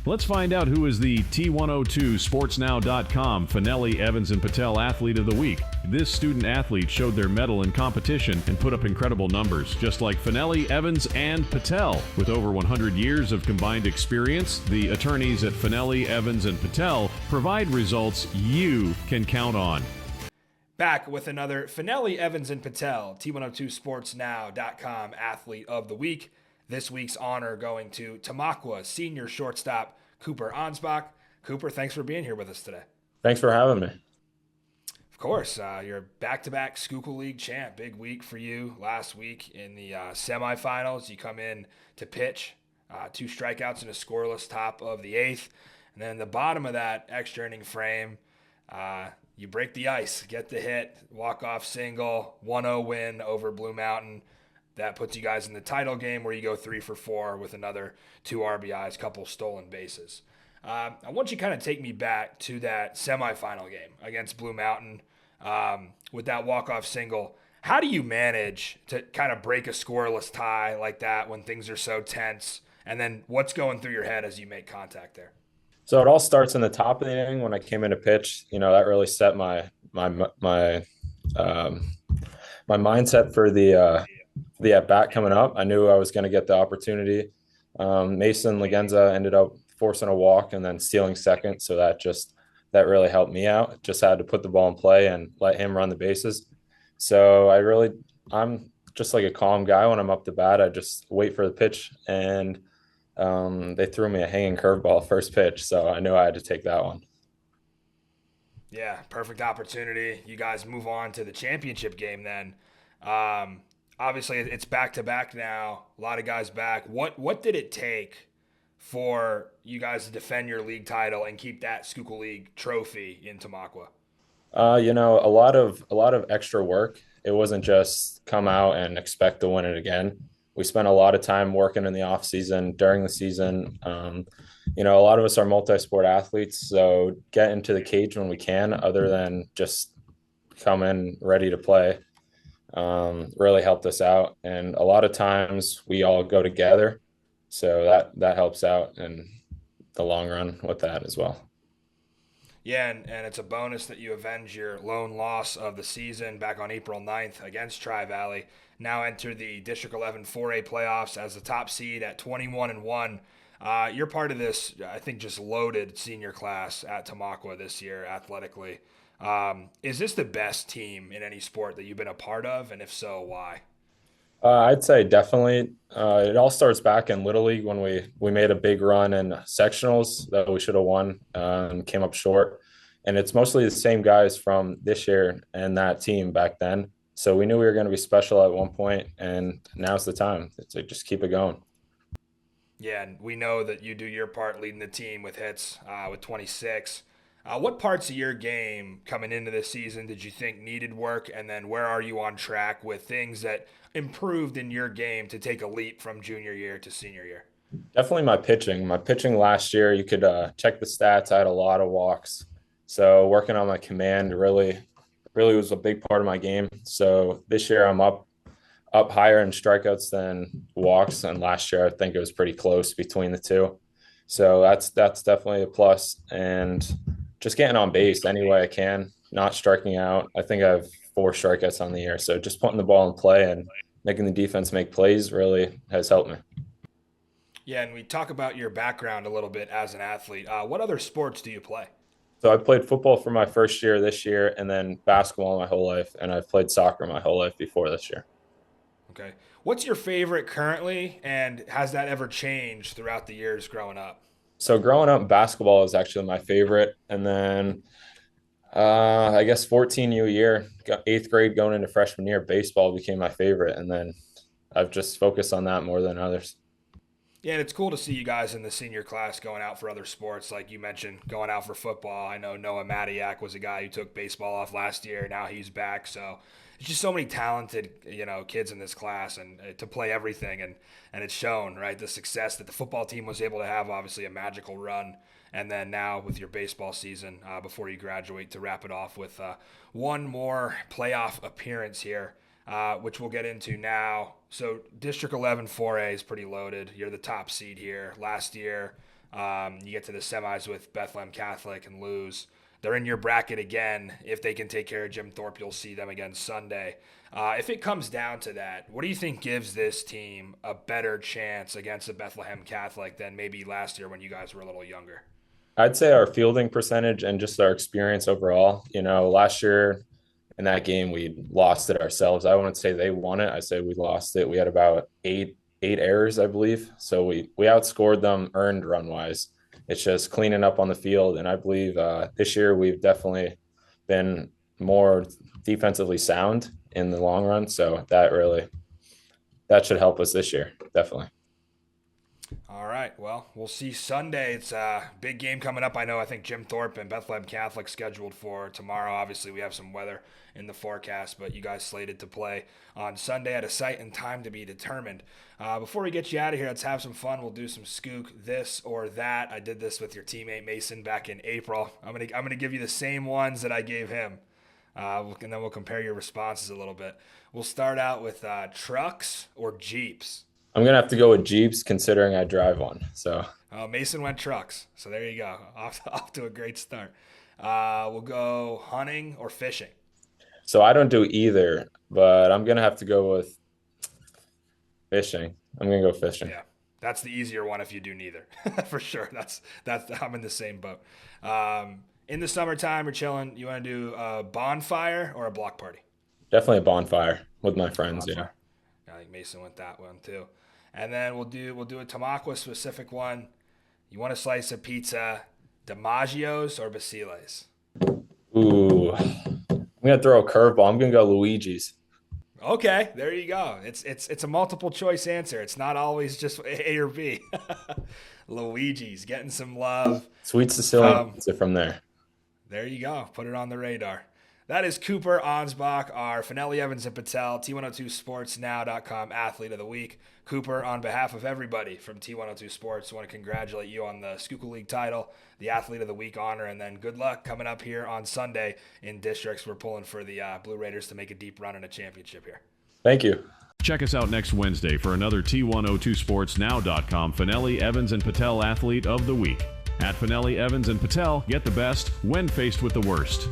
Let's find out who is the T-102 SportsNow.com Fanelli, Evans, and Patel Athlete of the Week. This student athlete showed their mettle in competition and put up incredible numbers, just like Fanelli, Evans, and Patel. With over 100 years of combined experience, the attorneys at Fanelli, Evans, and Patel provide results you can count on. Back with another Fanelli, Evans, and Patel T-102 SportsNow.com Athlete of the Week. This week's honor going to Tamaqua senior shortstop Cooper Ansbach. Cooper, thanks for being here with us today. Thanks for having me. Of course, you're back-to-back Schuylkill League champ. Big week for you last week in the semifinals. You come in to pitch, 2 strikeouts and a scoreless top of the 8th. And then the bottom of that extra inning frame, you break the ice, get the hit, walk-off single, 1-0 win over Blue Mountain. That puts you guys in the title game where you go 3 for 4 with another 2 RBIs, couple stolen bases. I want you to kind of take me back to that semifinal game against Blue Mountain with that walk-off single. How do you manage to kind of break a scoreless tie like that when things are so tense? And then what's going through your head as you make contact there? So it all starts in the top of the inning when I came in to pitch. You know, that really set my mindset for the at-bat coming up. I knew I was going to get the opportunity. Mason Legenza ended up forcing a walk and then stealing second, so that really helped me out. Just had to put the ball in play and let him run the bases. So I'm just like a calm guy when I'm up to bat. I just wait for the pitch, and they threw me a hanging curveball first pitch, so I knew I had to take that one. Yeah, perfect opportunity. You guys move on to the championship game then. Obviously, it's back-to-back now. A lot of guys back. What did it take for you guys to defend your league title and keep that Schuylkill League trophy in Tamaqua? A lot of extra work. It wasn't just come out and expect to win it again. We spent a lot of time working in the off season, during the season. A lot of us are multi-sport athletes, so get into the cage when we can, other than just come in ready to play. Really helped us out, and a lot of times we all go together, so that helps out in the long run with that as well. Yeah, and it's a bonus that you avenge your lone loss of the season back on April 9th against Tri-Valley. Now enter the District 11 4A playoffs as the top seed at 21-1. You're part of this, I think, just loaded senior class at Tamaqua this year athletically. Is this the best team in any sport that you've been a part of? And if so, why? I'd say definitely. It all starts back in Little League when we made a big run in sectionals that we should have won and came up short. And it's mostly the same guys from this year and that team back then. So we knew we were going to be special at one point, and now's the time to just keep it going. Yeah, and we know that you do your part leading the team with hits with 26. What parts of your game coming into this season did you think needed work, and then where are you on track with things that improved in your game to take a leap from junior year to senior year? Definitely my pitching. My pitching last year, you could check the stats. I had a lot of walks. So working on my command really was a big part of my game. So this year I'm up higher in strikeouts than walks, and last year I think it was pretty close between the two. So that's definitely a plus. And just getting on base any way I can, not striking out. I think I have 4 strikeouts on the year. So just putting the ball in play and making the defense make plays really has helped me. Yeah, and we talk about your background a little bit as an athlete. What other sports do you play? So I played football for my first year this year, and then basketball my whole life. And I've played soccer my whole life before this year. Okay. What's your favorite currently, and has that ever changed throughout the years growing up? So growing up, basketball is actually my favorite. And then I guess 14U year, 8th grade going into freshman year, baseball became my favorite. And then I've just focused on that more than others. Yeah, and it's cool to see you guys in the senior class going out for other sports. Like you mentioned, going out for football. I know Noah Matiak was a guy who took baseball off last year. Now he's back. So it's just so many talented, kids in this class, and to play everything. And it's shown, right, the success that the football team was able to have, obviously a magical run. And then now with your baseball season before you graduate to wrap it off with one more playoff appearance here. Which we'll get into now. So District 11 4A is pretty loaded. You're the top seed here. Last year, You get to the semis with Bethlehem Catholic and lose. They're in your bracket again. If they can take care of Jim Thorpe, you'll see them again Sunday. If it comes down to that, what do you think gives this team a better chance against the Bethlehem Catholic than maybe last year when you guys were a little younger? I'd say our fielding percentage and just our experience overall. Last year in that game, we lost it ourselves. I wouldn't say they won it. I say we lost it. We had about eight errors, I believe. So we outscored them earned run wise. It's just cleaning up on the field. And I believe this year we've definitely been more defensively sound in the long run. So that should help us this year, definitely. All right. Well, we'll see Sunday. It's a big game coming up. I think Jim Thorpe and Bethlehem Catholic scheduled for tomorrow. Obviously, we have some weather in the forecast, but you guys slated to play on Sunday at a site and time to be determined. Before we get you out of here, let's have some fun. We'll do some skook this or that. I did this with your teammate Mason back in April. I'm gonna give you the same ones that I gave him, and then we'll compare your responses a little bit. We'll start out with trucks or Jeeps. I'm going to have to go with Jeeps considering I drive one. So Mason went trucks. So there you go. Off to a great start. We'll go hunting or fishing. So I don't do either, but I'm going to have to go with fishing. I'm going to go fishing. Yeah. That's the easier one if you do neither. For sure. That's I'm in the same boat. In the summertime, we're chilling. You want to do a bonfire or a block party? Definitely a bonfire with my friends. Bonfire. Yeah. I think Mason went that one too. And then we'll do a Tamaqua specific one. You want a slice of pizza, DiMaggio's or Basile's? Ooh, I'm gonna throw a curveball. I'm gonna go Luigi's. Okay, there you go. It's a multiple choice answer. It's not always just A or B. Luigi's getting some love. Sweet Sicilian pizza from there. There you go. Put it on the radar. That is Cooper Ansbach, our Fanelli, Evans, and Patel, T102 SportsNow.com Athlete of the Week. Cooper, on behalf of everybody from T102 Sports, I want to congratulate you on the Schuylkill League title, the Athlete of the Week honor, and then good luck coming up here on Sunday in districts. We're pulling for the Blue Raiders to make a deep run in a championship here. Thank you. Check us out next Wednesday for another T102 SportsNow.com Fanelli, Evans, and Patel Athlete of the Week. At Fanelli, Evans, and Patel, get the best when faced with the worst.